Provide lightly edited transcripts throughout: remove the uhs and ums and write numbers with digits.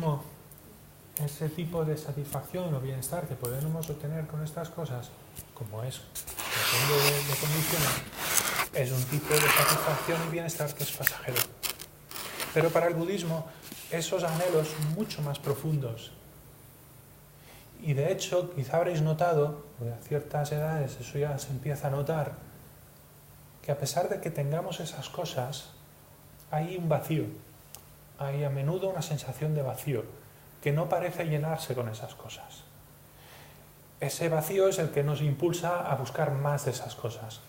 budismo, ese tipo de satisfacción o bienestar que podemos obtener con estas cosas, como es depende de condiciones, es un tipo de satisfacción y bienestar que es pasajero. Pero para el budismo, esos anhelos son mucho más profundos. Y de hecho, quizá habréis notado, porque a ciertas edades eso ya se empieza a notar, que a pesar de que tengamos esas cosas, hay un vacío. Hay a menudo una sensación de vacío, que no parece llenarse con esas cosas. Ese vacío es el que nos impulsa a buscar más de esas cosas.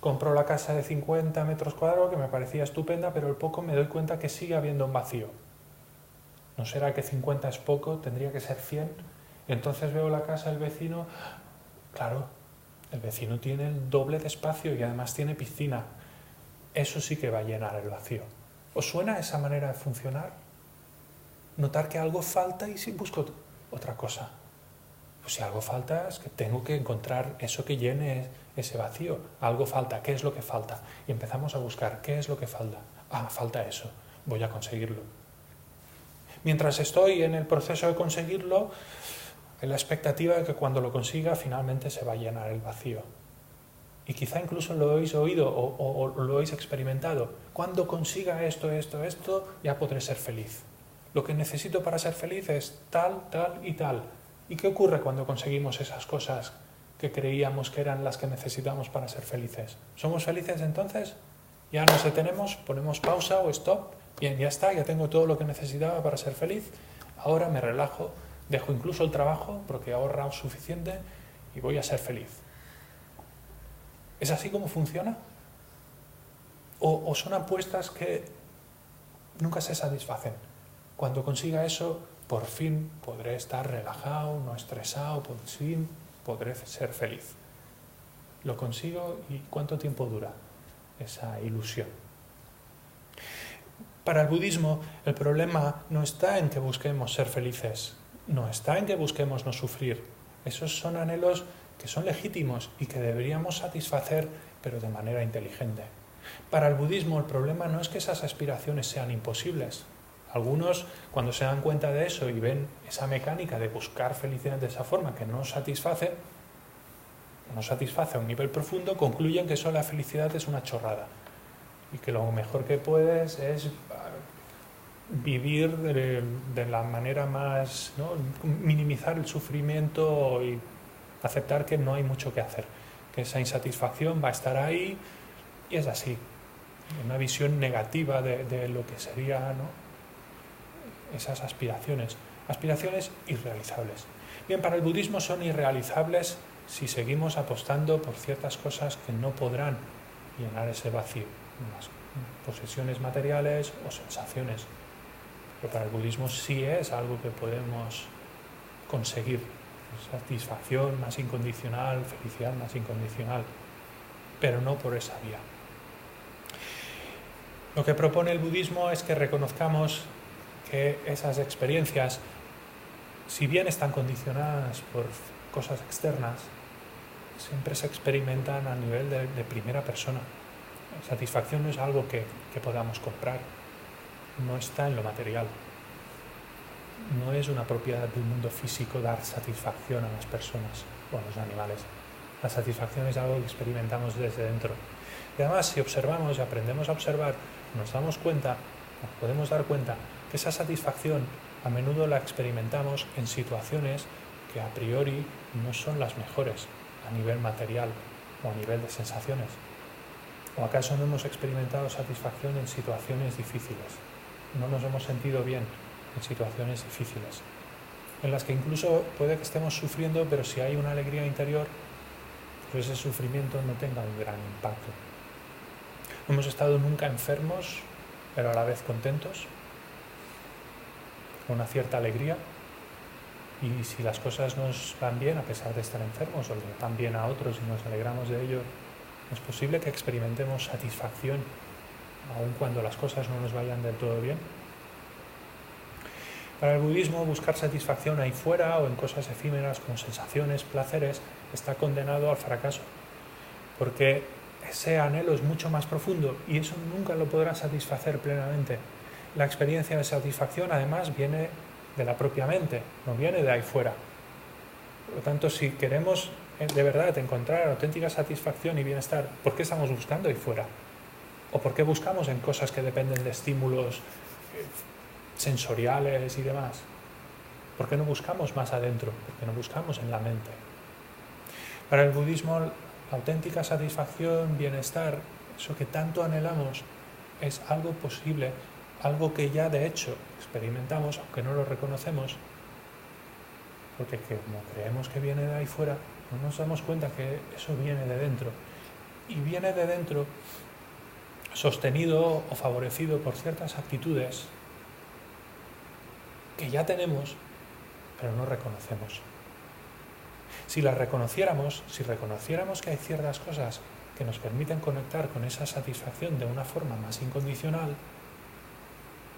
Compro la casa de 50 metros cuadrados que me parecía estupenda, pero al poco me doy cuenta que sigue habiendo un vacío. ¿No será que 50 es poco? ¿Tendría que ser 100? Entonces veo la casa del vecino. Claro, el vecino tiene el doble de espacio y además tiene piscina. Eso sí que va a llenar el vacío. ¿Os suena esa manera de funcionar? Notar que algo falta y si busco otra cosa. Pues si algo falta es que tengo que encontrar eso que llene ese vacío. Algo falta, ¿qué es lo que falta? Y empezamos a buscar, ¿qué es lo que falta? Ah, falta eso, voy a conseguirlo. Mientras estoy en el proceso de conseguirlo, hay la expectativa de que cuando lo consiga finalmente se va a llenar el vacío. Y quizá incluso lo habéis oído o lo habéis experimentado. Cuando consiga esto, ya podré ser feliz. Lo que necesito para ser feliz es tal, tal y tal. ¿Y qué ocurre cuando conseguimos esas cosas que creíamos que eran las que necesitamos para ser felices? ¿Somos felices entonces? ¿Ya nos detenemos, ponemos pausa o stop? Bien, ya está, ya tengo todo lo que necesitaba para ser feliz. Ahora me relajo, dejo incluso el trabajo porque he ahorrado suficiente y voy a ser feliz. ¿Es así como funciona? ¿O son apuestas que nunca se satisfacen? Cuando consiga eso, por fin podré estar relajado, no estresado, por fin podré ser feliz. Lo consigo y ¿cuánto tiempo dura esa ilusión? Para el budismo, el problema no está en que busquemos ser felices, no está en que busquemos no sufrir. Esos son anhelos que son legítimos y que deberíamos satisfacer, pero de manera inteligente. Para el budismo, el problema no es que esas aspiraciones sean imposibles. Algunos, cuando se dan cuenta de eso y ven esa mecánica de buscar felicidad de esa forma que no satisface a un nivel profundo, concluyen que eso la felicidad es una chorrada y que lo mejor que puedes es vivir de la manera más, ¿no? Minimizar el sufrimiento y aceptar que no hay mucho que hacer, que esa insatisfacción va a estar ahí y es así. Una visión negativa de lo que sería, ¿no? Esas aspiraciones irrealizables. Bien, para el budismo son irrealizables si seguimos apostando por ciertas cosas que no podrán llenar ese vacío, unas posesiones materiales o sensaciones. Pero para el budismo sí es algo que podemos conseguir, satisfacción más incondicional, felicidad más incondicional, pero no por esa vía. Lo que propone el budismo es que reconozcamos que esas experiencias, si bien están condicionadas por cosas externas, siempre se experimentan a nivel de primera persona. La satisfacción no es algo que podamos comprar, no está en lo material. No es una propiedad del mundo físico dar satisfacción a las personas o a los animales. La satisfacción es algo que experimentamos desde dentro. Y además, si observamos y aprendemos a observar, nos podemos dar cuenta que esa satisfacción a menudo la experimentamos en situaciones que a priori no son las mejores a nivel material o a nivel de sensaciones. ¿O acaso no hemos experimentado satisfacción en situaciones difíciles? No nos hemos sentido bien en situaciones difíciles, en las que incluso puede que estemos sufriendo, pero si hay una alegría interior, pues ese sufrimiento no tenga un gran impacto. No hemos estado nunca enfermos, pero a la vez contentos, con una cierta alegría, y si las cosas nos van bien a pesar de estar enfermos o le van bien a otros y nos alegramos de ello, es posible que experimentemos satisfacción aun cuando las cosas no nos vayan del todo bien. Para el budismo, buscar satisfacción ahí fuera o en cosas efímeras como sensaciones, placeres, está condenado al fracaso, porque ese anhelo es mucho más profundo y eso nunca lo podrá satisfacer plenamente. La experiencia de satisfacción, además, viene de la propia mente, no viene de ahí fuera. Por lo tanto, si queremos de verdad encontrar auténtica satisfacción y bienestar, ¿por qué estamos buscando ahí fuera? ¿O por qué buscamos en cosas que dependen de estímulos sensoriales y demás? ¿Por qué no buscamos más adentro? ¿Por qué no buscamos en la mente? Para el budismo, la auténtica satisfacción, bienestar, eso que tanto anhelamos, es algo posible, algo que ya de hecho experimentamos, aunque no lo reconocemos, porque como creemos que viene de ahí fuera, no nos damos cuenta que eso viene de dentro. Y viene de dentro sostenido o favorecido por ciertas actitudes que ya tenemos, pero no reconocemos. Si las reconociéramos, si reconociéramos que hay ciertas cosas que nos permiten conectar con esa satisfacción de una forma más incondicional,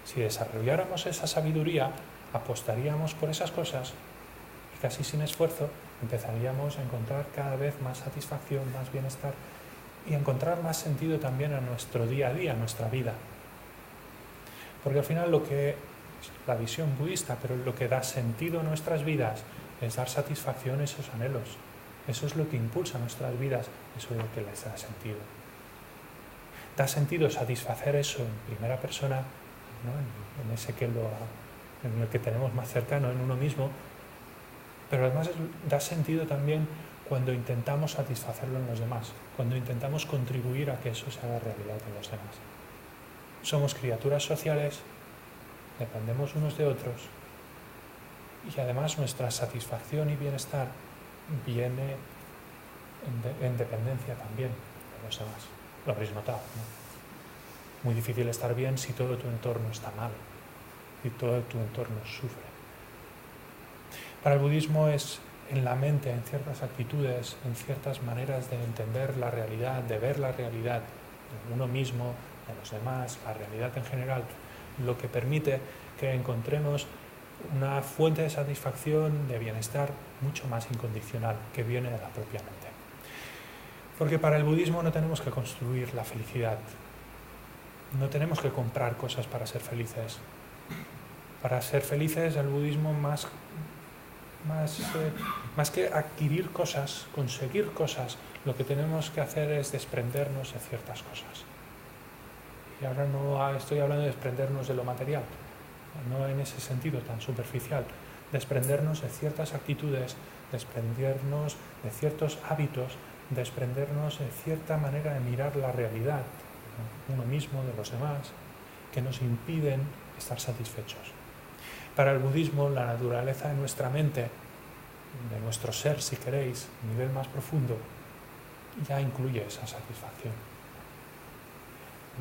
si desarrolláramos esa sabiduría, apostaríamos por esas cosas y casi sin esfuerzo empezaríamos a encontrar cada vez más satisfacción, más bienestar y a encontrar más sentido también a nuestro día a día, a nuestra vida. Porque al final la visión budista, pero lo que da sentido a nuestras vidas es dar satisfacción a esos anhelos. Eso es lo que impulsa nuestras vidas, eso es lo que les da sentido. Da sentido satisfacer eso en primera persona, ¿no? en ese en el que tenemos más cercano, en uno mismo, pero además da sentido también cuando intentamos satisfacerlo en los demás, cuando intentamos contribuir a que eso se haga realidad en los demás. Somos criaturas sociales, dependemos unos de otros, y además nuestra satisfacción y bienestar viene en dependencia también de los demás. Lo habréis notado, ¿no? Muy difícil estar bien si todo tu entorno está mal, si todo tu entorno sufre. Para el budismo es en la mente, en ciertas actitudes, en ciertas maneras de entender la realidad, de ver la realidad de uno mismo, de los demás, la realidad en general, lo que permite que encontremos una fuente de satisfacción, de bienestar mucho más incondicional que viene de la propia mente. Porque para el budismo no tenemos que construir la felicidad, no tenemos que comprar cosas para ser felices. Para ser felices el budismo más que adquirir cosas, conseguir cosas, lo que tenemos que hacer es desprendernos de ciertas cosas. Y ahora no estoy hablando de desprendernos de lo material, no en ese sentido tan superficial, desprendernos de ciertas actitudes, desprendernos de ciertos hábitos, desprendernos de cierta manera de mirar la realidad, de uno mismo, de los demás, que nos impiden estar satisfechos. Para el budismo, la naturaleza de nuestra mente, de nuestro ser, si queréis, a nivel más profundo, ya incluye esa satisfacción.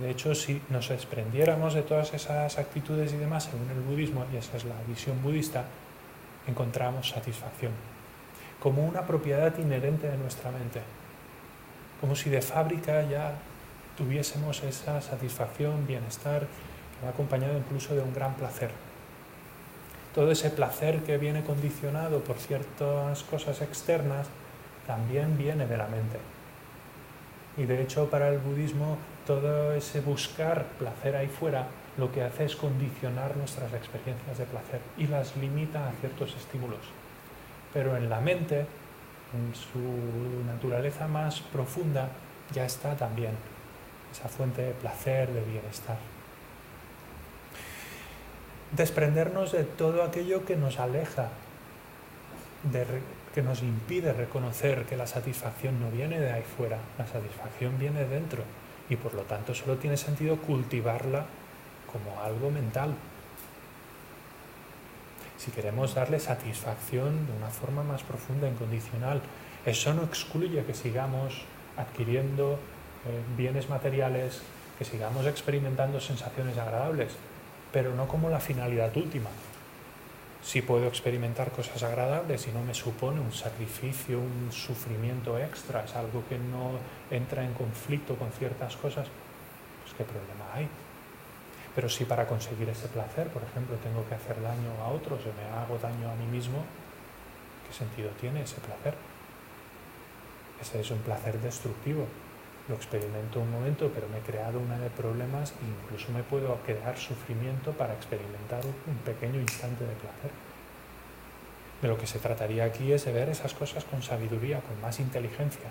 De hecho, si nos desprendiéramos de todas esas actitudes y demás, según el budismo, y esa es la visión budista, encontramos satisfacción, como una propiedad inherente de nuestra mente, como si de fábrica ya tuviésemos esa satisfacción, bienestar, que va acompañado incluso de un gran placer. Todo ese placer que viene condicionado por ciertas cosas externas también viene de la mente. Y de hecho para el budismo todo ese buscar placer ahí fuera lo que hace es condicionar nuestras experiencias de placer y las limita a ciertos estímulos. Pero en la mente, en su naturaleza más profunda, ya está también esa fuente de placer, de bienestar. Desprendernos de todo aquello que nos aleja, que nos impide reconocer que la satisfacción no viene de ahí fuera, la satisfacción viene de dentro y por lo tanto solo tiene sentido cultivarla como algo mental. Si queremos darle satisfacción de una forma más profunda, incondicional, eso no excluye que sigamos adquiriendo bienes materiales, que sigamos experimentando sensaciones agradables, pero no como la finalidad última. Si puedo experimentar cosas agradables y no me supone un sacrificio, un sufrimiento extra, es algo que no entra en conflicto con ciertas cosas, pues ¿qué problema hay? Pero si para conseguir ese placer, por ejemplo, tengo que hacer daño a otros o me hago daño a mí mismo, ¿qué sentido tiene ese placer? Ese es un placer destructivo. lo experimento un momento, pero me he creado una de problemas e incluso me puedo crear sufrimiento para experimentar un pequeño instante de placer. De lo que se trataría aquí es de ver esas cosas con sabiduría, con más inteligencia,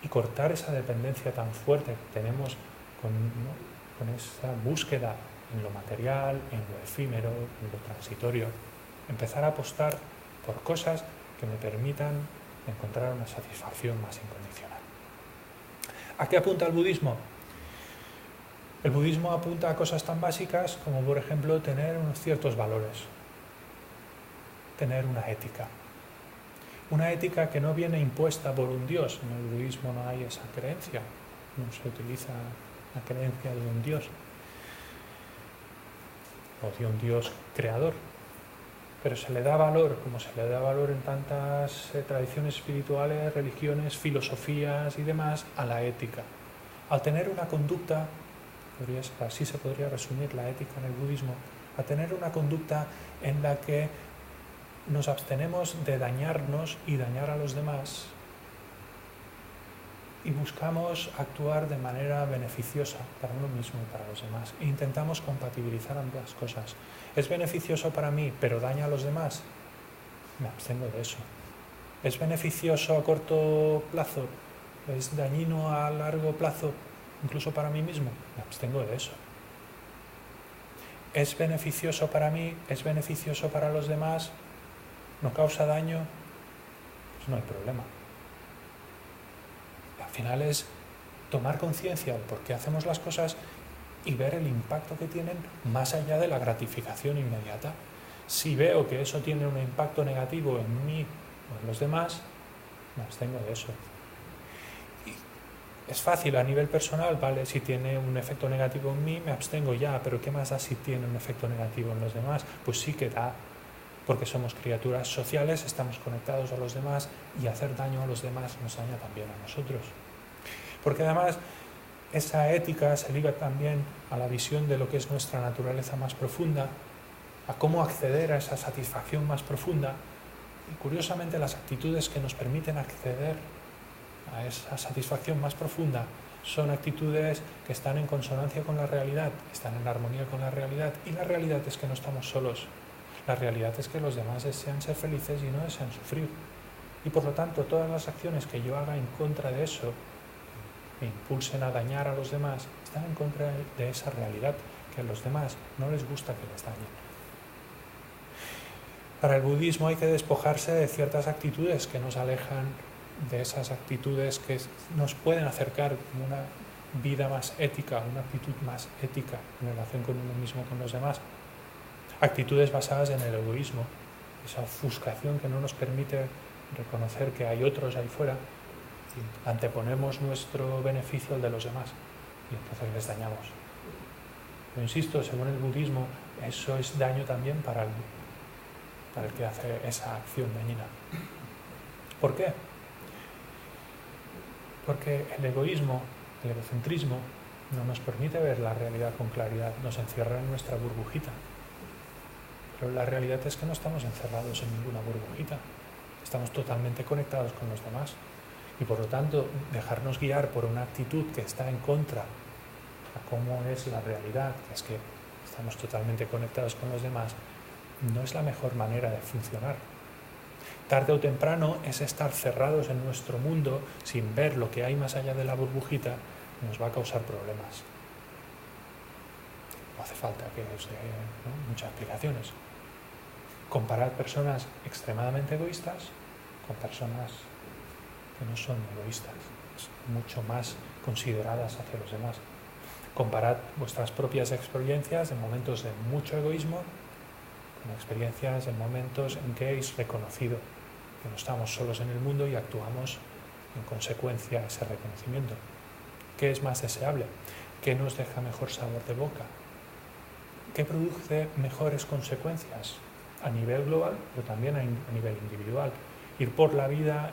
y cortar esa dependencia tan fuerte que tenemos con esa búsqueda en lo material, en lo efímero, en lo transitorio. Empezar a apostar por cosas que me permitan encontrar una satisfacción más incondicional. ¿A qué apunta el budismo? El budismo apunta a cosas tan básicas como, por ejemplo, tener unos ciertos valores, tener una ética. Una ética que no viene impuesta por un dios. En el budismo no hay esa creencia, no se utiliza la creencia de un dios o de un dios creador, pero se le da valor, como se le da valor en tantas tradiciones espirituales, religiones, filosofías y demás, a la ética. Al tener una conducta, así se podría resumir la ética en el budismo, a tener una conducta en la que nos abstenemos de dañarnos y dañar a los demás y buscamos actuar de manera beneficiosa para uno mismo y para los demás. E intentamos compatibilizar ambas cosas. ¿Es beneficioso para mí, pero daña a los demás? Me abstengo de eso. ¿Es beneficioso a corto plazo? ¿Es dañino a largo plazo, incluso para mí mismo? Me abstengo de eso. ¿Es beneficioso para mí? ¿Es beneficioso para los demás? ¿No causa daño? Pues no hay problema. Al final es tomar conciencia de por qué hacemos las cosas y ver el impacto que tienen más allá de la gratificación inmediata. Si veo que eso tiene un impacto negativo en mí o en los demás, me abstengo de eso. Y es fácil a nivel personal, ¿vale? Si tiene un efecto negativo en mí, me abstengo ya, pero ¿qué más da si tiene un efecto negativo en los demás? Pues sí que da, porque somos criaturas sociales, estamos conectados a los demás y hacer daño a los demás nos daña también a nosotros. Porque además esa ética se liga también a la visión de lo que es nuestra naturaleza más profunda, a cómo acceder a esa satisfacción más profunda y curiosamente las actitudes que nos permiten acceder a esa satisfacción más profunda son actitudes que están en consonancia con la realidad, están en armonía con la realidad y la realidad es que no estamos solos. La realidad es que los demás desean ser felices y no desean sufrir. Y por lo tanto, todas las acciones que yo haga en contra de eso, me impulsen a dañar a los demás, están en contra de esa realidad, que a los demás no les gusta que les dañen. Para el budismo hay que despojarse de ciertas actitudes que nos alejan de esas actitudes que nos pueden acercar a una vida más ética, una actitud más ética en relación con uno mismo, con los demás. Actitudes basadas en el egoísmo, esa ofuscación que no nos permite reconocer que hay otros ahí fuera y anteponemos nuestro beneficio al de los demás y entonces les dañamos. Pero insisto, según el budismo, eso es daño también para el que hace esa acción dañina. ¿Por qué? Porque el egoísmo, el egocentrismo, no nos permite ver la realidad con claridad, nos encierra en nuestra burbujita. Pero la realidad es que no estamos encerrados en ninguna burbujita, estamos totalmente conectados con los demás. Y por lo tanto, dejarnos guiar por una actitud que está en contra a cómo es la realidad, que es que estamos totalmente conectados con los demás, no es la mejor manera de funcionar. Tarde o temprano, es estar cerrados en nuestro mundo sin ver lo que hay más allá de la burbujita, nos va a causar problemas. No hace falta que os dé muchas explicaciones. Comparad personas extremadamente egoístas con personas que no son egoístas, mucho más consideradas hacia los demás. Comparad vuestras propias experiencias en momentos de mucho egoísmo con experiencias en momentos en que habéis reconocido que no estamos solos en el mundo y actuamos en consecuencia a ese reconocimiento. ¿Qué es más deseable? ¿Qué nos deja mejor sabor de boca? ¿Qué produce mejores consecuencias a nivel global, pero también a nivel individual? Ir por la vida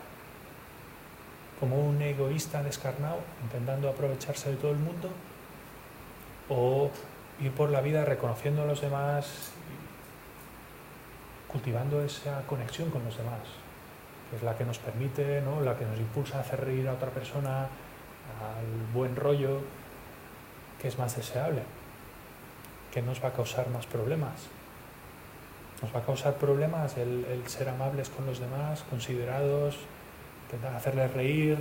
como un egoísta descarnado, intentando aprovecharse de todo el mundo, o ir por la vida reconociendo a los demás, cultivando esa conexión con los demás, que es la que nos permite, ¿no? La que nos impulsa a hacer reír a otra persona, al buen rollo, ¿qué es más deseable? ¿Qué nos va a causar más problemas? Nos va a causar problemas el ser amables con los demás, considerados, intentar hacerles reír,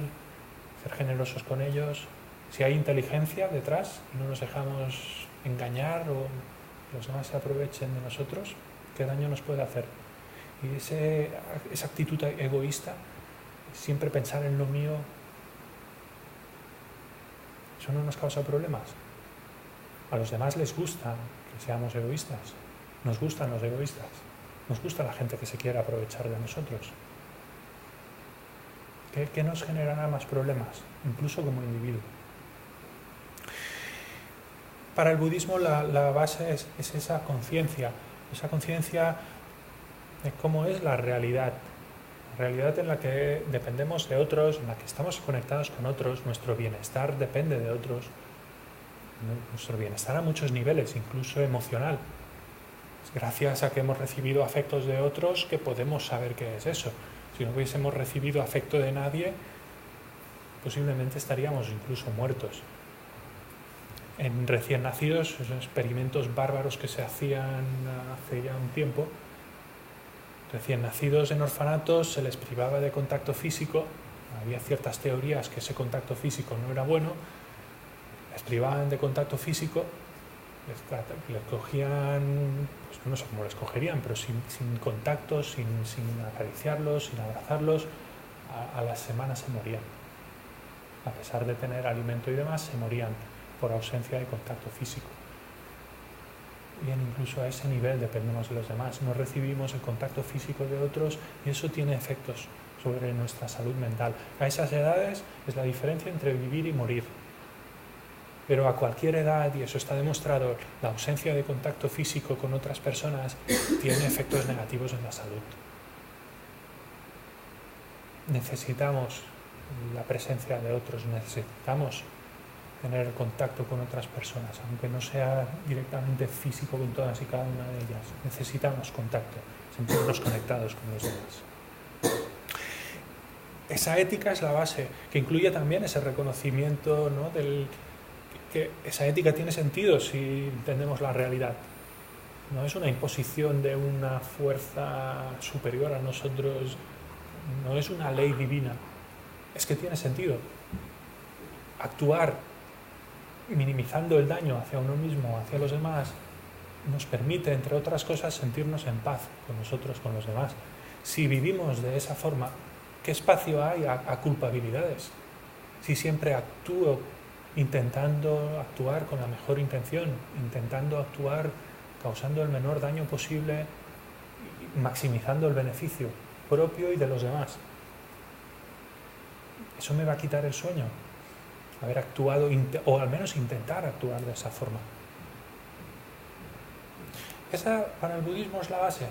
ser generosos con ellos. Si hay inteligencia detrás y no nos dejamos engañar o que los demás se aprovechen de nosotros, ¿qué daño nos puede hacer? Y esa actitud egoísta, siempre pensar en lo mío, ¿eso no nos causa problemas? A los demás les gusta que seamos egoístas. Nos gustan los egoístas. Nos gusta la gente que se quiere aprovechar de nosotros. ¿Qué nos generará más problemas, incluso como individuo? Para el budismo la base es esa conciencia de cómo es la realidad en la que dependemos de otros, en la que estamos conectados con otros, nuestro bienestar depende de otros, nuestro bienestar a muchos niveles, incluso emocional. Es gracias a que hemos recibido afectos de otros que podemos saber qué es eso. Si no hubiésemos recibido afecto de nadie, posiblemente estaríamos incluso muertos. En recién nacidos, esos experimentos bárbaros que se hacían hace ya un tiempo, recién nacidos en orfanatos se les privaba de contacto físico, había ciertas teorías que ese contacto físico no era bueno, les privaban de contacto físico, les cogían, pues no sé cómo les cogerían, pero sin contacto, sin acariciarlos, sin abrazarlos, a las semanas se morían. A pesar de tener alimento y demás, se morían por ausencia de contacto físico. Bien, incluso a ese nivel dependemos de los demás, no recibimos el contacto físico de otros y eso tiene efectos sobre nuestra salud mental. A esas edades es la diferencia entre vivir y morir. Pero a cualquier edad, y eso está demostrado, la ausencia de contacto físico con otras personas tiene efectos negativos en la salud. Necesitamos la presencia de otros, necesitamos tener contacto con otras personas, aunque no sea directamente físico con todas y cada una de ellas. Necesitamos contacto, sentirnos conectados con los demás. Esa ética es la base, que incluye también ese reconocimiento, ¿no?, que esa ética tiene sentido si entendemos la realidad. No es una imposición de una fuerza superior a nosotros, no es una ley divina, es que tiene sentido. Actuar minimizando el daño hacia uno mismo, hacia los demás, nos permite, entre otras cosas, sentirnos en paz con nosotros, con los demás. Si vivimos de esa forma, ¿qué espacio hay a culpabilidades? Si siempre actúo intentando actuar con la mejor intención, intentando actuar causando el menor daño posible, maximizando el beneficio propio y de los demás, ¿eso me va a quitar el sueño? Haber actuado, o al menos intentar actuar de esa forma. Esa para el budismo es la base.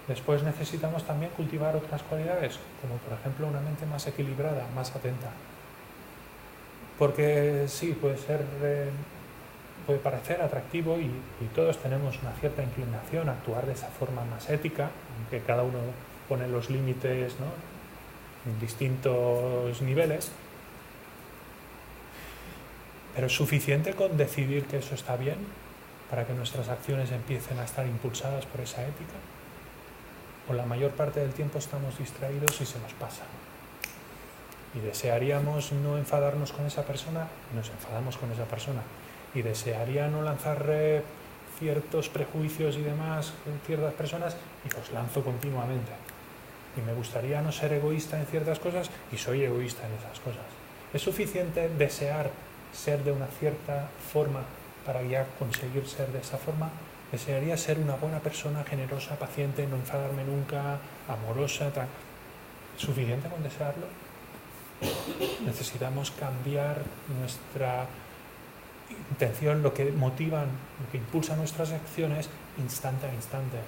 Después necesitamos también cultivar otras cualidades, como por ejemplo una mente más equilibrada, más atenta. Porque sí, puede parecer atractivo y todos tenemos una cierta inclinación a actuar de esa forma más ética, aunque cada uno pone los límites, ¿no?, en distintos niveles. Pero es suficiente con decidir que eso está bien para que nuestras acciones empiecen a estar impulsadas por esa ética. O la mayor parte del tiempo estamos distraídos y se nos pasa. Y desearíamos no enfadarnos con esa persona y nos enfadamos con esa persona. Y desearía no lanzar ciertos prejuicios y demás en ciertas personas y los lanzo continuamente. Y me gustaría no ser egoísta en ciertas cosas y soy egoísta en esas cosas. ¿Es suficiente desear ser de una cierta forma para ya conseguir ser de esa forma? Desearía ser una buena persona, generosa, paciente, no enfadarme nunca, amorosa. ¿Es suficiente con desearlo? Necesitamos cambiar nuestra intención, lo que motiva, lo que impulsa nuestras acciones, instante a instante.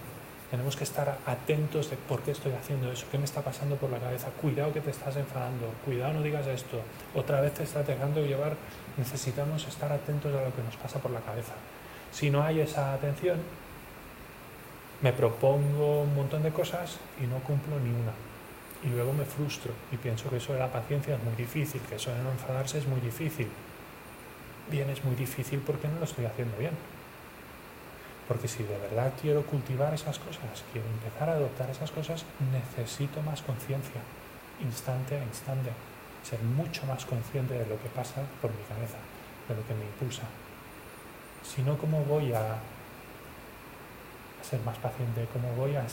Tenemos que estar atentos de por qué estoy haciendo eso, qué me está pasando por la cabeza. Cuidado que te estás enfadando, cuidado no digas esto, otra vez te estás dejando llevar. Necesitamos estar atentos a lo que nos pasa por la cabeza. Si no hay esa atención, me propongo un montón de cosas y no cumplo ni una. y luego me frustro y pienso que eso de la paciencia es muy difícil, que eso de no enfadarse es muy difícil. Bien, es muy difícil porque no lo estoy haciendo bien. Porque si de verdad quiero cultivar esas cosas, quiero empezar a adoptar esas cosas, necesito más conciencia, instante a instante, ser mucho más consciente de lo que pasa por mi cabeza, de lo que me impulsa. Si no, ¿cómo voy a ser más paciente? ¿Cómo voy a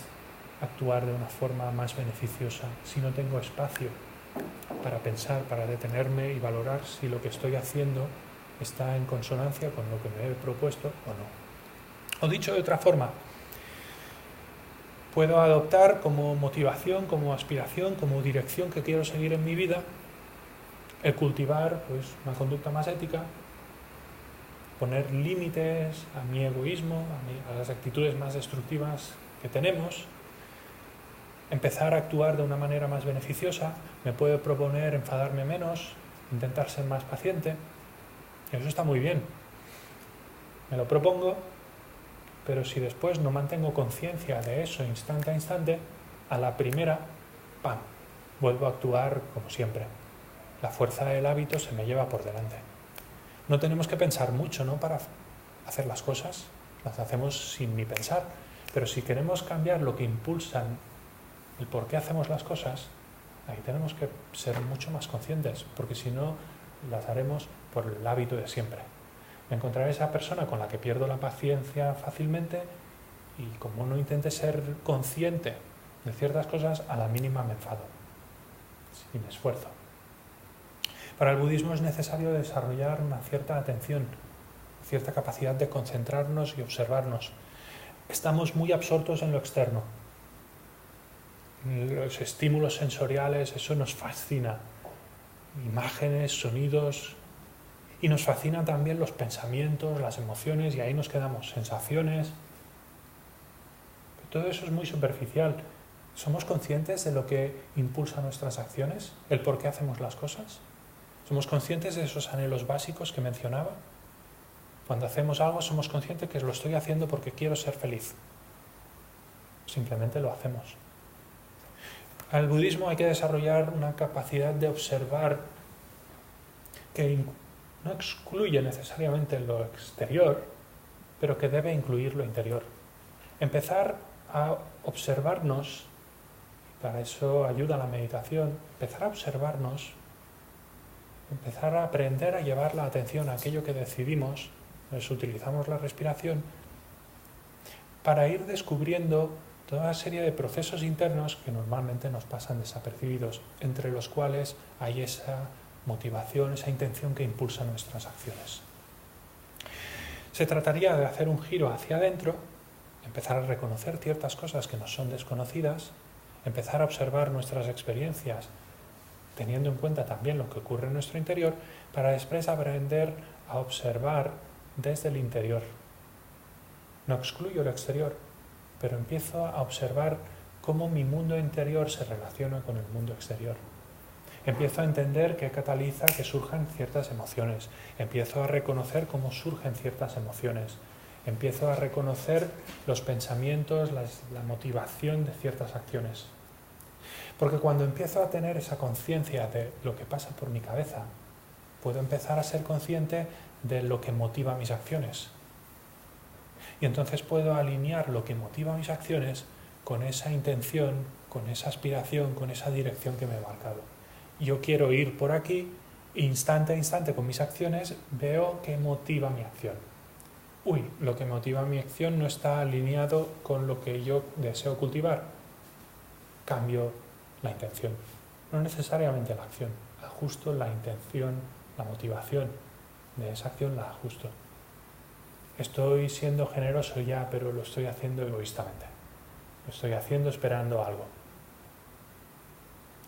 actuar de una forma más beneficiosa si no tengo espacio para pensar, para detenerme y valorar si lo que estoy haciendo está en consonancia con lo que me he propuesto o no? O dicho de otra forma, puedo adoptar como motivación, como aspiración, como dirección que quiero seguir en mi vida el cultivar una conducta más ética, poner límites a mi egoísmo, a las actitudes más destructivas que tenemos, empezar a actuar de una manera más beneficiosa, me puedo proponer enfadarme menos, intentar ser más paciente, y eso está muy bien. Me lo propongo, pero si después no mantengo conciencia de eso instante a instante, a la primera, ¡pam!, vuelvo a actuar como siempre. La fuerza del hábito se me lleva por delante. No tenemos que pensar mucho, ¿no?, para hacer las cosas, las hacemos sin ni pensar, pero si queremos cambiar lo que impulsan el por qué hacemos las cosas, ahí tenemos que ser mucho más conscientes, porque si no, las haremos por el hábito de siempre. Me encontraré esa persona con la que pierdo la paciencia fácilmente y como no intente ser consciente de ciertas cosas, a la mínima me enfado, sin esfuerzo. Para el budismo es necesario desarrollar una cierta atención, cierta capacidad de concentrarnos y observarnos. Estamos muy absortos en lo externo. Los estímulos sensoriales, eso nos fascina. Imágenes, sonidos, y nos fascinan también los pensamientos, las emociones, y ahí nos quedamos, sensaciones. Todo eso es muy superficial. ¿Somos conscientes de lo que impulsa nuestras acciones? ¿El por qué hacemos las cosas? ¿Somos conscientes de esos anhelos básicos que mencionaba? Cuando hacemos algo somos conscientes que lo estoy haciendo porque quiero ser feliz. Simplemente lo hacemos. Al budismo hay que desarrollar una capacidad de observar que no excluye necesariamente lo exterior, pero que debe incluir lo interior. Empezar a observarnos, para eso ayuda la meditación, empezar a observarnos, empezar a aprender a llevar la atención a aquello que decidimos, pues utilizamos la respiración, para ir descubriendo toda una serie de procesos internos que normalmente nos pasan desapercibidos, entre los cuales hay esa motivación, esa intención que impulsa nuestras acciones. Se trataría de hacer un giro hacia adentro, empezar a reconocer ciertas cosas que nos son desconocidas, empezar a observar nuestras experiencias, teniendo en cuenta también lo que ocurre en nuestro interior, para después aprender a observar desde el interior. No excluyo lo exterior, pero empiezo a observar cómo mi mundo interior se relaciona con el mundo exterior. Empiezo a entender qué cataliza que surjan ciertas emociones. Empiezo a reconocer cómo surgen ciertas emociones. Empiezo a reconocer los pensamientos, la motivación de ciertas acciones. Porque cuando empiezo a tener esa conciencia de lo que pasa por mi cabeza, puedo empezar a ser consciente de lo que motiva mis acciones. Y entonces puedo alinear lo que motiva mis acciones con esa intención, con esa aspiración, con esa dirección que me he marcado. Yo quiero ir por aquí, instante a instante con mis acciones, veo qué motiva mi acción. Lo que motiva mi acción no está alineado con lo que yo deseo cultivar. Cambio la intención. No necesariamente la acción. Ajusto la intención, la motivación de esa acción la ajusto. Estoy siendo generoso ya, pero lo estoy haciendo egoístamente. Lo estoy haciendo esperando algo.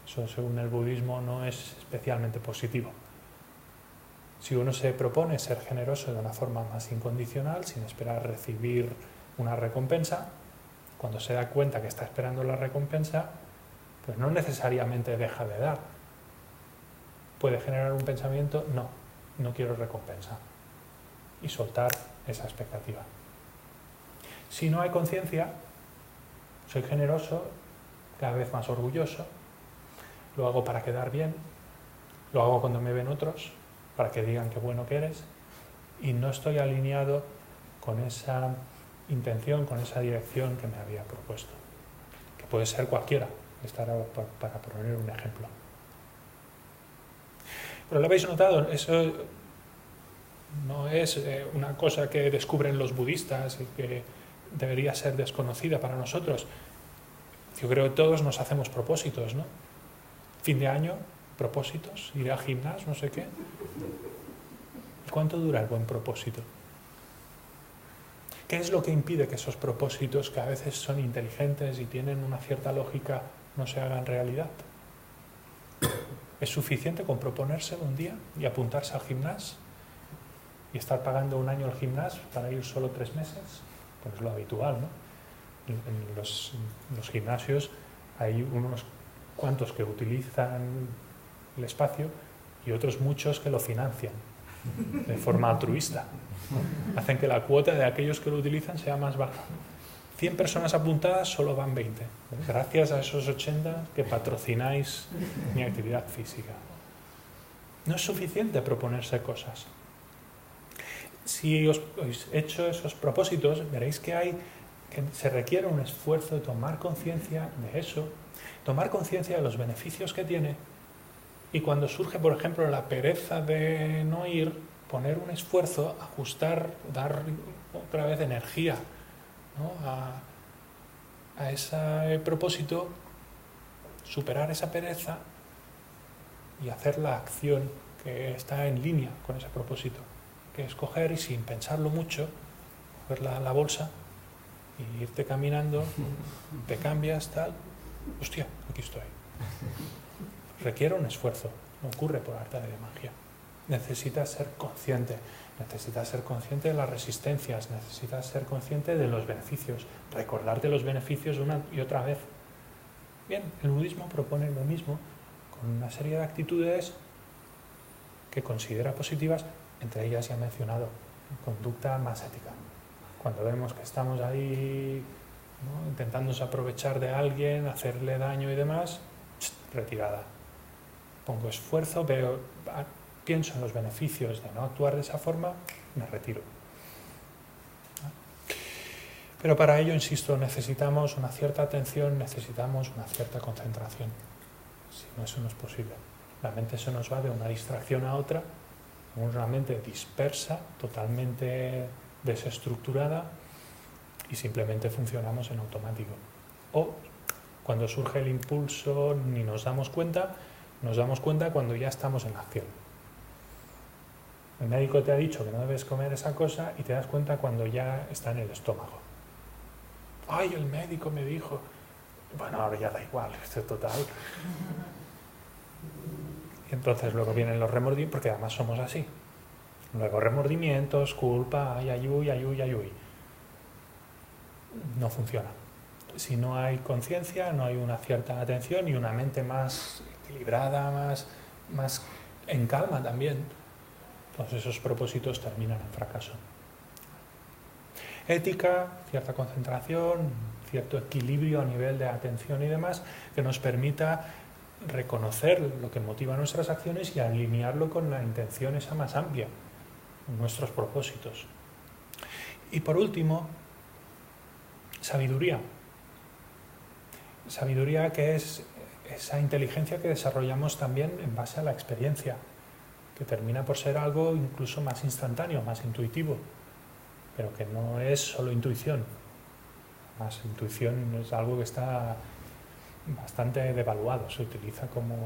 Eso, según el budismo, no es especialmente positivo. Si uno se propone ser generoso de una forma más incondicional, sin esperar recibir una recompensa, cuando se da cuenta que está esperando la recompensa, pues no necesariamente deja de dar. Puede generar un pensamiento, no quiero recompensa, y soltar esa expectativa. Si no hay conciencia, soy generoso, cada vez más orgulloso, lo hago para quedar bien, lo hago cuando me ven otros, para que digan qué bueno que eres, y no estoy alineado con esa intención, con esa dirección que me había propuesto, que puede ser cualquiera, para poner un ejemplo. Pero lo habéis notado, eso no es una cosa que descubren los budistas y que debería ser desconocida para nosotros. Yo creo que todos nos hacemos propósitos, ¿no? Fin de año, propósitos, ir al gimnasio, no sé qué. ¿Cuánto dura el buen propósito? ¿Qué es lo que impide que esos propósitos, que a veces son inteligentes y tienen una cierta lógica, no se hagan realidad? ¿Es suficiente con proponérselo un día y apuntarse al gimnasio y estar pagando un año al gimnasio para ir solo 3 meses? Pues es lo habitual, ¿no? En los gimnasios hay unos cuantos que utilizan el espacio y otros muchos que lo financian de forma altruista, ¿no? Hacen que la cuota de aquellos que lo utilizan sea más baja. 100 personas apuntadas, solo van 20. Gracias a esos 80 que patrocináis mi actividad física. No es suficiente proponerse cosas. Si os hecho esos propósitos, veréis que se requiere un esfuerzo de tomar conciencia de eso, tomar conciencia de los beneficios que tiene, y cuando surge, por ejemplo, la pereza de no ir, poner un esfuerzo, ajustar, dar otra vez energía, ¿no? a ese propósito, superar esa pereza y hacer la acción que está en línea con ese propósito, que es coger y sin pensarlo mucho, coger la bolsa y irte caminando, te cambias, tal, hostia, aquí estoy. Requiere un esfuerzo, no ocurre por arte de magia. Necesitas ser consciente de las resistencias, necesitas ser consciente de los beneficios, recordarte los beneficios una y otra vez. Bien, el budismo propone lo mismo, con una serie de actitudes que considera positivas, entre ellas ya he mencionado, conducta más ética. Cuando vemos que estamos ahí, ¿no?, intentándose aprovechar de alguien, hacerle daño y demás, retirada. Pongo esfuerzo, pienso en los beneficios de no actuar de esa forma, me retiro. Pero para ello, insisto, necesitamos una cierta atención, necesitamos una cierta concentración. Si no, eso no es posible. La mente se nos va de una distracción a otra, una mente dispersa, totalmente desestructurada, y simplemente funcionamos en automático. O cuando surge el impulso ni nos damos cuenta cuando ya estamos en acción. El médico te ha dicho que no debes comer esa cosa y te das cuenta cuando ya está en el estómago. ¡Ay, el médico me dijo! Bueno, ahora ya da igual, esto es total. Y entonces luego vienen los remordimientos, porque además somos así. Luego remordimientos, culpa, ay, ayuy. No funciona. Si no hay conciencia, no hay una cierta atención y una mente más equilibrada, más en calma también, entonces esos propósitos terminan en fracaso. Ética, cierta concentración, cierto equilibrio a nivel de atención y demás, que nos permita reconocer lo que motiva nuestras acciones y alinearlo con la intención esa más amplia, nuestros propósitos. Y por último, sabiduría. Sabiduría, que es esa inteligencia que desarrollamos también en base a la experiencia, que termina por ser algo incluso más instantáneo, más intuitivo, pero que no es solo intuición. Más intuición es algo que está bastante devaluado, se utiliza como...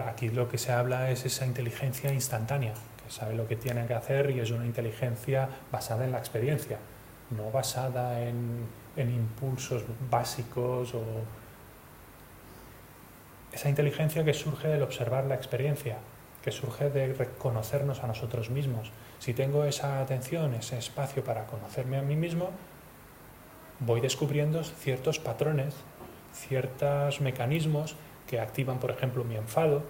Aquí lo que se habla es esa inteligencia instantánea, que sabe lo que tiene que hacer y es una inteligencia basada en la experiencia, no basada en impulsos básicos o... Esa inteligencia que surge del observar la experiencia, que surge de reconocernos a nosotros mismos. Si tengo esa atención, ese espacio para conocerme a mí mismo, voy descubriendo ciertos patrones, ciertos mecanismos que activan, por ejemplo, mi enfado,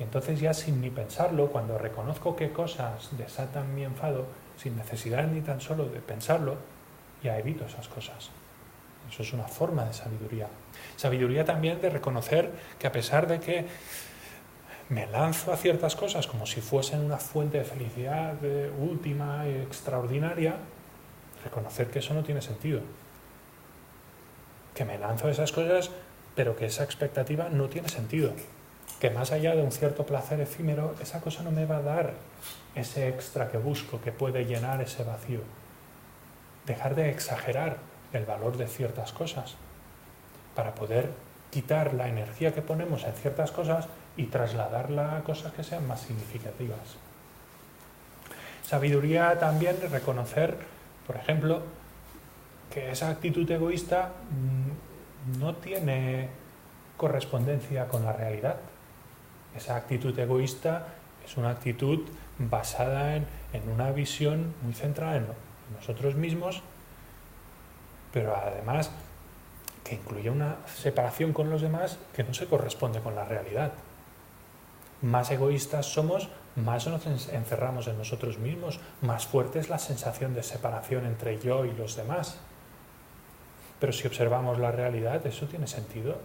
y entonces ya sin ni pensarlo, cuando reconozco qué cosas desatan mi enfado, sin necesidad ni tan solo de pensarlo, ya evito esas cosas. Eso es una forma de sabiduría. Sabiduría también de reconocer que a pesar de que me lanzo a ciertas cosas como si fuesen una fuente de felicidad última y extraordinaria, reconocer que eso no tiene sentido. Que me lanzo a esas cosas, pero que esa expectativa no tiene sentido. Que más allá de un cierto placer efímero, esa cosa no me va a dar ese extra que busco, que puede llenar ese vacío. Dejar de exagerar el valor de ciertas cosas para poder quitar la energía que ponemos en ciertas cosas y trasladarla a cosas que sean más significativas. Sabiduría también es reconocer, por ejemplo, que esa actitud egoísta no tiene correspondencia con la realidad. Esa actitud egoísta es una actitud basada en una visión muy centrada en nosotros mismos, pero además que incluye una separación con los demás que no se corresponde con la realidad. Más egoístas somos, más nos encerramos en nosotros mismos, más fuerte es la sensación de separación entre yo y los demás. Pero si observamos la realidad, ¿eso tiene sentido?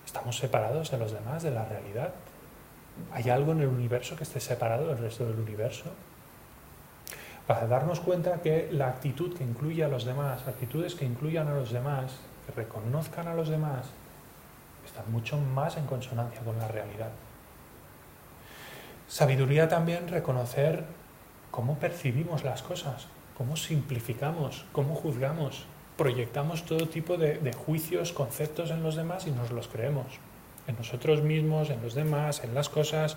¿Estamos separados de los demás, de la realidad? ¿Hay algo en el universo que esté separado del resto del universo? Para darnos cuenta que la actitud que incluye a los demás, actitudes que incluyan a los demás, que reconozcan a los demás, están mucho más en consonancia con la realidad. Sabiduría también reconocer cómo percibimos las cosas, cómo simplificamos, cómo juzgamos, proyectamos todo tipo de juicios, conceptos en los demás y nos los creemos. En nosotros mismos, en los demás, en las cosas.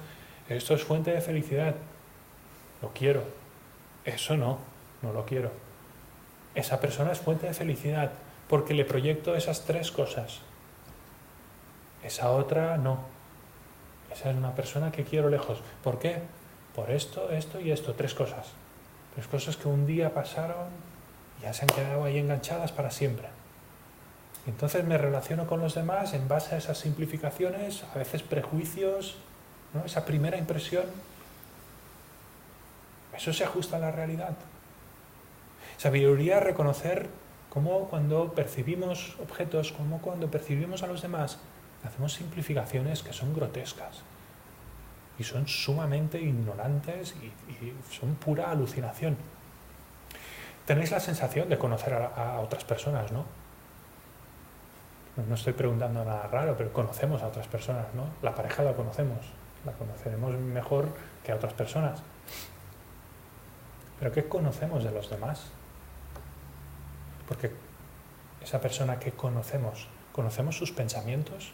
Esto es fuente de felicidad. Lo quiero. Eso no lo quiero. Esa persona es fuente de felicidad porque le proyecto esas 3 cosas. Esa otra no. Esa es una persona que quiero lejos. ¿Por qué? Por esto, esto y esto. 3 cosas. 3 cosas que un día pasaron y ya se han quedado ahí enganchadas para siempre. Y entonces me relaciono con los demás en base a esas simplificaciones, a veces prejuicios, ¿no? Esa primera impresión. Eso se ajusta a la realidad. Sabiduría reconocer cómo cuando percibimos objetos, cómo cuando percibimos a los demás, hacemos simplificaciones que son grotescas y son sumamente ignorantes y son pura alucinación. Tenéis la sensación de conocer a otras personas, ¿no? No estoy preguntando nada raro, pero conocemos a otras personas, ¿no? La pareja la conoceremos mejor que a otras personas. ¿Pero qué conocemos de los demás? Porque esa persona que conocemos sus pensamientos,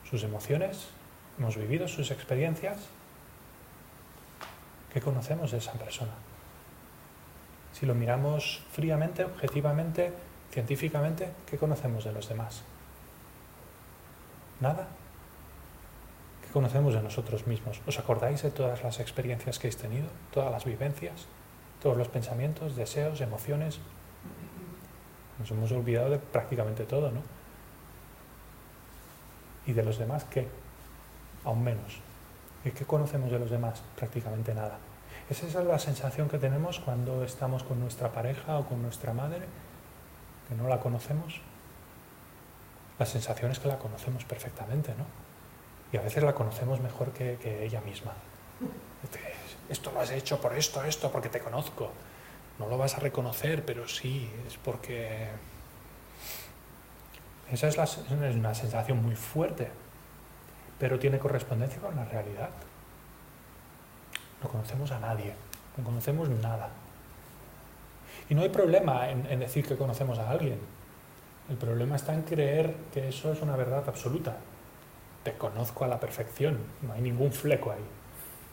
sus emociones, hemos vivido sus experiencias. ¿Qué conocemos de esa persona? Si lo miramos fríamente, objetivamente, científicamente, ¿qué conocemos de los demás? Nada. ¿Qué conocemos de nosotros mismos? ¿Os acordáis de todas las experiencias que habéis tenido? ¿Todas las vivencias? ¿Todos los pensamientos, deseos, emociones? Nos hemos olvidado de prácticamente todo, ¿no? ¿Y de los demás qué? Aún menos. ¿Y qué conocemos de los demás? Prácticamente nada. Esa es la sensación que tenemos cuando estamos con nuestra pareja o con nuestra madre, que no la conocemos. La sensación es que la conocemos perfectamente, ¿no? Y a veces la conocemos mejor que ella misma. Esto lo has hecho por esto, porque te conozco. No lo vas a reconocer, pero sí, es porque... Esa es una sensación muy fuerte, pero tiene correspondencia con la realidad. No conocemos a nadie, no conocemos nada. Y no hay problema en decir que conocemos a alguien. El problema está en creer que eso es una verdad absoluta. Te conozco a la perfección, no hay ningún fleco ahí,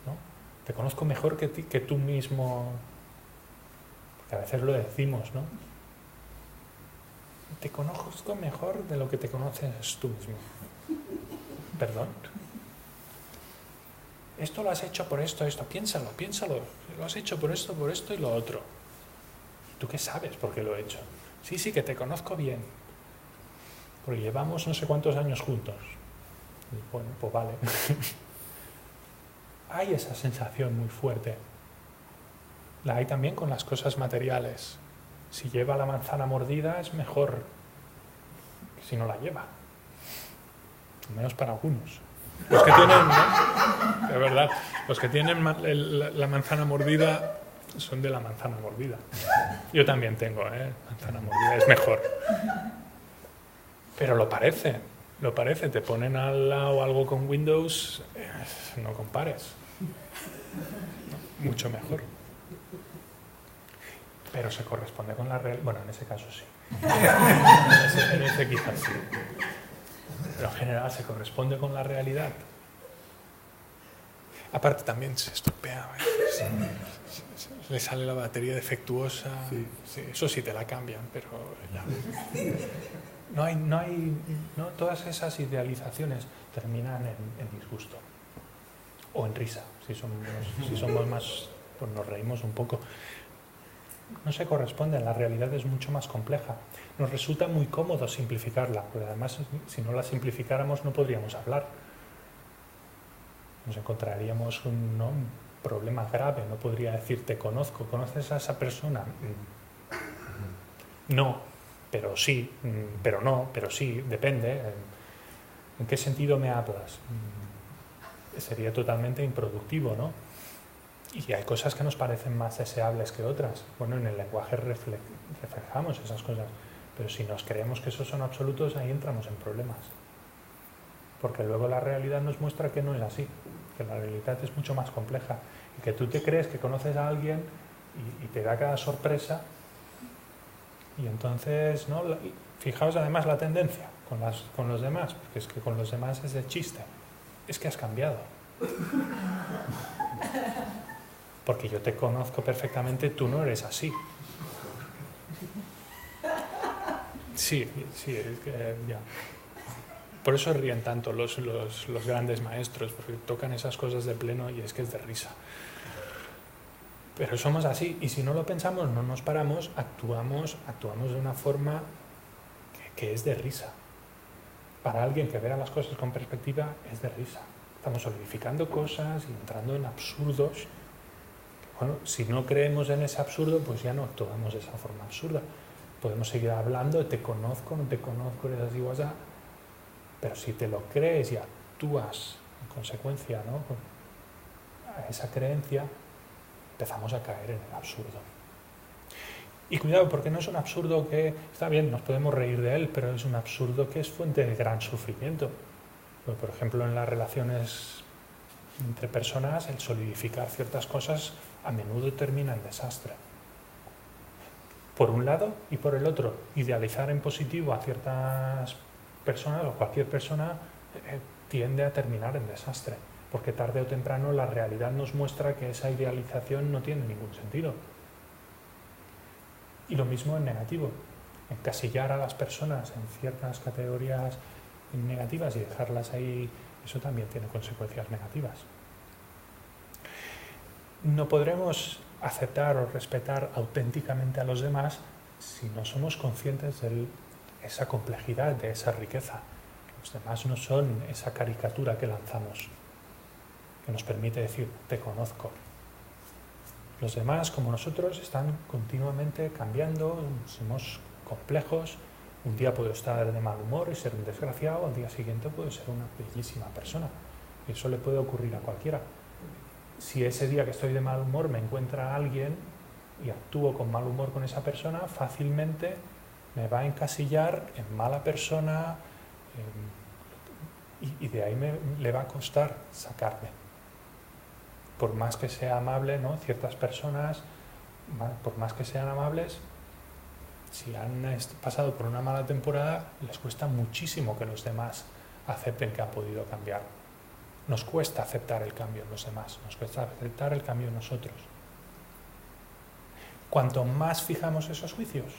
¿no? Te conozco mejor que tú mismo, porque a veces lo decimos, ¿no? Te conozco mejor de lo que te conoces tú mismo. Perdón. Esto lo has hecho por esto, piénsalo. Lo has hecho por esto y lo otro. ¿Tú qué sabes por qué lo he hecho? Sí, que te conozco bien. Porque llevamos no sé cuántos años juntos. Bueno, pues vale. Hay esa sensación muy fuerte. La hay también con las cosas materiales. Si lleva la manzana mordida es mejor si no la lleva. Al menos para algunos. Los que tienen, ¿no? De verdad, los que tienen la manzana mordida son de la manzana mordida. Yo también tengo, manzana mordida, es mejor. Pero lo parece. Te ponen al lado algo con Windows, no compares. Mucho mejor. Pero se corresponde con la realidad. Bueno, en ese caso sí. En ese quizás sí. Pero en general se corresponde con la realidad. Aparte también se estropea. Le sale la batería defectuosa. Sí, eso sí te la cambian, pero ya. No, todas esas idealizaciones terminan en disgusto. O en risa. Si somos más, pues nos reímos un poco. No se corresponden, la realidad es mucho más compleja. Nos resulta muy cómodo simplificarla, porque además si no la simplificáramos no podríamos hablar. Nos encontraríamos un problema grave, no podría decir te conozco, ¿conoces a esa persona? No, pero sí, pero no, pero sí, depende. ¿En qué sentido me hablas? Sería totalmente improductivo, ¿no? Y hay cosas que nos parecen más deseables que otras. Bueno, en el lenguaje reflejamos esas cosas, pero si nos creemos que esos son absolutos, ahí entramos en problemas. Porque luego la realidad nos muestra que no es así, que la realidad es mucho más compleja y que tú te crees que conoces a alguien y te da cada sorpresa y entonces, ¿no? Fijaos además la tendencia con los demás, porque es que con los demás es de chiste, es que has cambiado. Porque yo te conozco perfectamente, tú no eres así. Sí, es que ya. Por eso ríen tanto los grandes maestros, porque tocan esas cosas de pleno y es que es de risa. Pero somos así, y si no lo pensamos, no nos paramos, actuamos de una forma que es de risa. Para alguien que vea las cosas con perspectiva, es de risa. Estamos solidificando cosas y entrando en absurdos. Bueno, si no creemos en ese absurdo, pues ya no actuamos de esa forma absurda. Podemos seguir hablando, te conozco, no te conozco, eres así o así. Pero si te lo crees y actúas en consecuencia, ¿no? A esa creencia, empezamos a caer en el absurdo. Y cuidado, porque no es un absurdo que, está bien, nos podemos reír de él, pero es un absurdo que es fuente de gran sufrimiento. Por ejemplo, en las relaciones entre personas, el solidificar ciertas cosas a menudo termina en desastre. Por un lado y por el otro, idealizar en positivo a ciertas personas o cualquier persona tiende a terminar en desastre, porque tarde o temprano la realidad nos muestra que esa idealización no tiene ningún sentido. Y lo mismo en negativo, encasillar a las personas en ciertas categorías negativas y dejarlas ahí, eso también tiene consecuencias negativas. No podremos aceptar o respetar auténticamente a los demás si no somos conscientes de esa complejidad, de esa riqueza. Los demás no son esa caricatura que lanzamos, que nos permite decir, te conozco. Los demás, como nosotros, están continuamente cambiando, somos complejos. Un día puedo estar de mal humor y ser un desgraciado, al día siguiente puedo ser una bellísima persona. Y eso le puede ocurrir a cualquiera. Si ese día que estoy de mal humor me encuentra alguien y actúo con mal humor con esa persona, fácilmente me va a encasillar en mala persona y de ahí le va a costar sacarme. Por más que sea amable, ¿no? Ciertas personas, por más que sean amables, si han pasado por una mala temporada, les cuesta muchísimo que los demás acepten que han podido cambiar. Nos cuesta aceptar el cambio en los demás, nos cuesta aceptar el cambio en nosotros. Cuanto más fijamos esos juicios,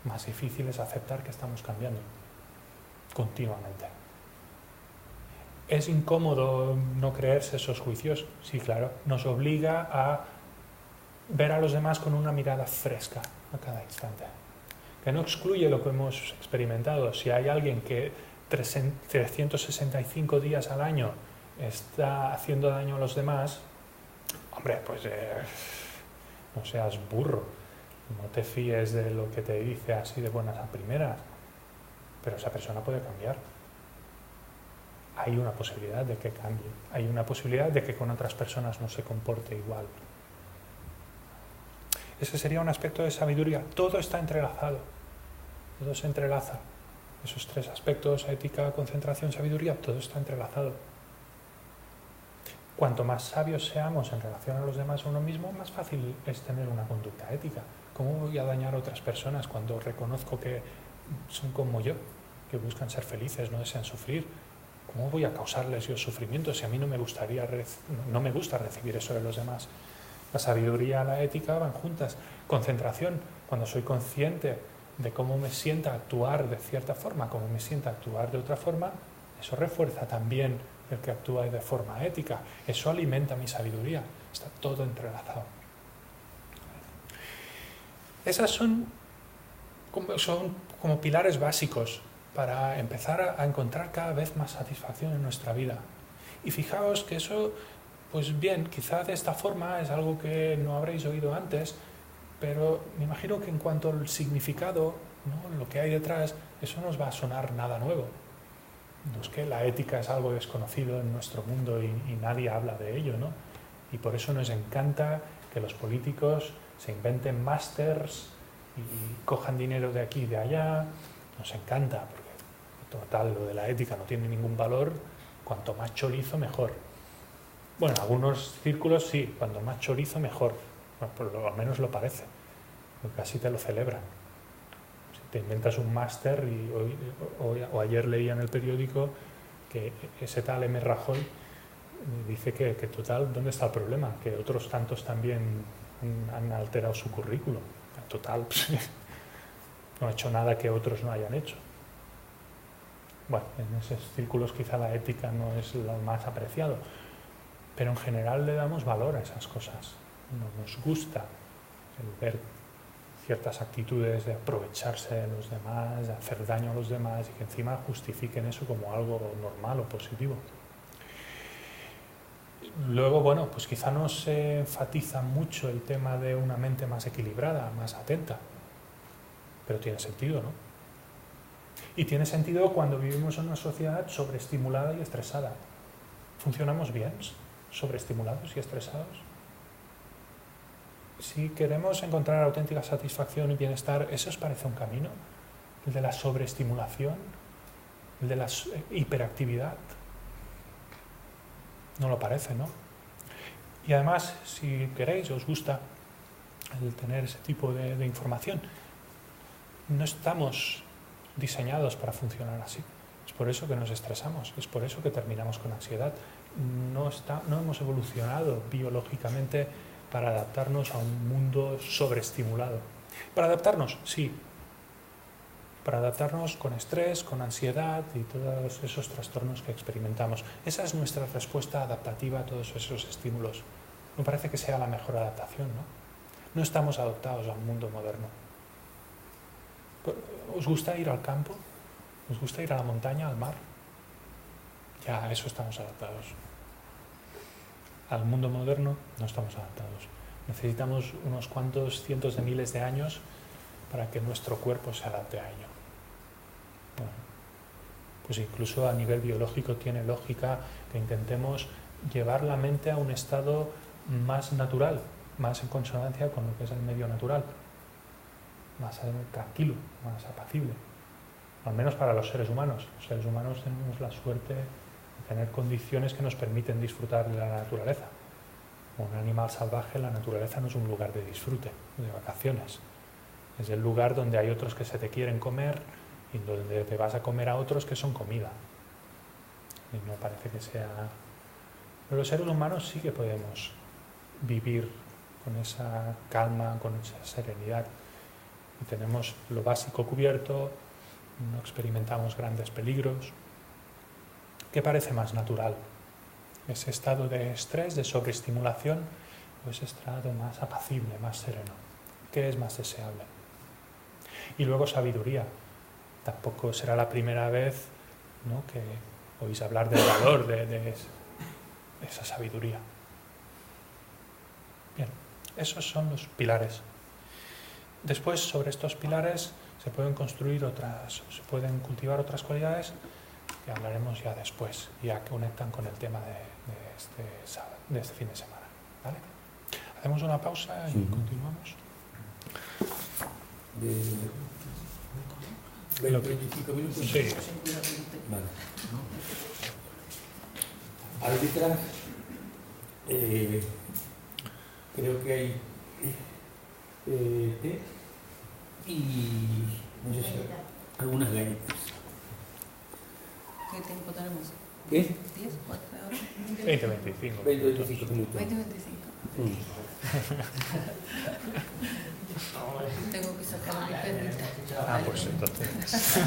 más difícil es aceptar que estamos cambiando continuamente. ¿Es incómodo no creerse esos juicios? Sí, claro. Nos obliga a ver a los demás con una mirada fresca a cada instante. Que no excluye lo que hemos experimentado. Si hay alguien que 365 días al año está haciendo daño a los demás, hombre, pues no seas burro. No te fíes de lo que te dice así de buenas a primeras. pero esa persona puede cambiar. Hay una posibilidad de que cambie, hay una posibilidad de que con otras personas no se comporte igual. Ese sería un aspecto de sabiduría. Todo está entrelazado, todo se entrelaza. Esos tres aspectos, ética, concentración, sabiduría, todo está entrelazado. Cuanto más sabios seamos en relación a los demás o a uno mismo, más fácil es tener una conducta ética. ¿Cómo voy a dañar a otras personas cuando reconozco que son como yo, que buscan ser felices, no desean sufrir? ¿Cómo voy a causarles yo sufrimiento si a mí no me gusta recibir eso de los demás? La sabiduría y la ética van juntas. Concentración, cuando soy consciente de cómo me sienta actuar de cierta forma, cómo me sienta actuar de otra forma, eso refuerza también el que actúa de forma ética. Eso alimenta mi sabiduría. Está todo entrelazado. Esas son como pilares básicos para empezar a encontrar cada vez más satisfacción en nuestra vida. Y fijaos que eso, pues bien, quizá de esta forma es algo que no habréis oído antes, pero me imagino que en cuanto al significado, ¿no?, lo que hay detrás, eso no os va a sonar nada nuevo. No es que la ética es algo desconocido en nuestro mundo y nadie habla de ello, ¿no? Y por eso nos encanta que los políticos se inventen másters y cojan dinero de aquí y de allá. Nos encanta, porque total, lo de la ética no tiene ningún valor. Cuanto más chorizo, mejor. Bueno, en algunos círculos sí, cuanto más chorizo, mejor. Bueno, pues al menos lo parece, porque así te lo celebran. Si te inventas un máster, o ayer leía en el periódico que ese tal M. Rajoy dice que total, ¿dónde está el problema? Que otros tantos también han alterado su currículum. Total, no ha hecho nada que otros no hayan hecho. Bueno, en esos círculos quizá la ética no es lo más apreciado, pero en general le damos valor a esas cosas. Nos gusta el ver ciertas actitudes de aprovecharse de los demás, de hacer daño a los demás y que encima justifiquen eso como algo normal o positivo. Luego, bueno, pues quizá no se enfatiza mucho el tema de una mente más equilibrada, más atenta, pero tiene sentido, ¿no? Y tiene sentido cuando vivimos en una sociedad sobreestimulada y estresada. ¿Funcionamos bien sobreestimulados y estresados? Si queremos encontrar auténtica satisfacción y bienestar, ¿eso os parece un camino? ¿El de la sobreestimulación? ¿El de la hiperactividad? No lo parece, ¿no? Y además, si queréis, os gusta el tener ese tipo de información, no estamos diseñados para funcionar así. Es por eso que nos estresamos, es por eso que terminamos con ansiedad. No hemos evolucionado biológicamente para adaptarnos a un mundo sobreestimulado. Para adaptarnos, sí. Para adaptarnos con estrés, con ansiedad y todos esos trastornos que experimentamos. Esa es nuestra respuesta adaptativa a todos esos estímulos. Me parece que sea la mejor adaptación, ¿no? No estamos adaptados a un mundo moderno. ¿Os gusta ir al campo? ¿Os gusta ir a la montaña, al mar? Ya, a eso estamos adaptados. Al mundo moderno no estamos adaptados. Necesitamos unos cuantos cientos de miles de años para que nuestro cuerpo se adapte a ello. Bueno, pues incluso a nivel biológico tiene lógica que intentemos llevar la mente a un estado más natural, más en consonancia con lo que es el medio natural, más tranquilo, más apacible, al menos para los seres humanos. Los seres humanos tenemos la suerte de tener condiciones que nos permiten disfrutar de la naturaleza. Un animal salvaje, la naturaleza no es un lugar de disfrute, de vacaciones. Es el lugar donde hay otros que se te quieren comer y donde te vas a comer a otros que son comida. Y no parece que sea... Pero los seres humanos sí que podemos vivir con esa calma, con esa serenidad. Y tenemos lo básico cubierto, no experimentamos grandes peligros. ¿Qué parece más natural? ¿Ese estado de estrés, de sobreestimulación, o ese estado más apacible, más sereno? ¿Qué es más deseable? Y luego sabiduría. Tampoco será la primera vez, ¿no?, que oís hablar del valor de esa sabiduría. Bien, esos son los pilares. Después, sobre estos pilares, se pueden cultivar otras cualidades que hablaremos ya después, ya que conectan con el tema de este fin de semana. ¿Vale? Hacemos una pausa y continuamos. 25 minutos. Sí. Vale. Al detrás, creo que hay té y no sé si algunas galletas. ¿Qué tiempo tenemos? ¿Qué? ¿10? ¿4 horas? 20-25. 20-25 minutos. 20-25. Tengo que sacar a mi perrita. Ah, pues entonces.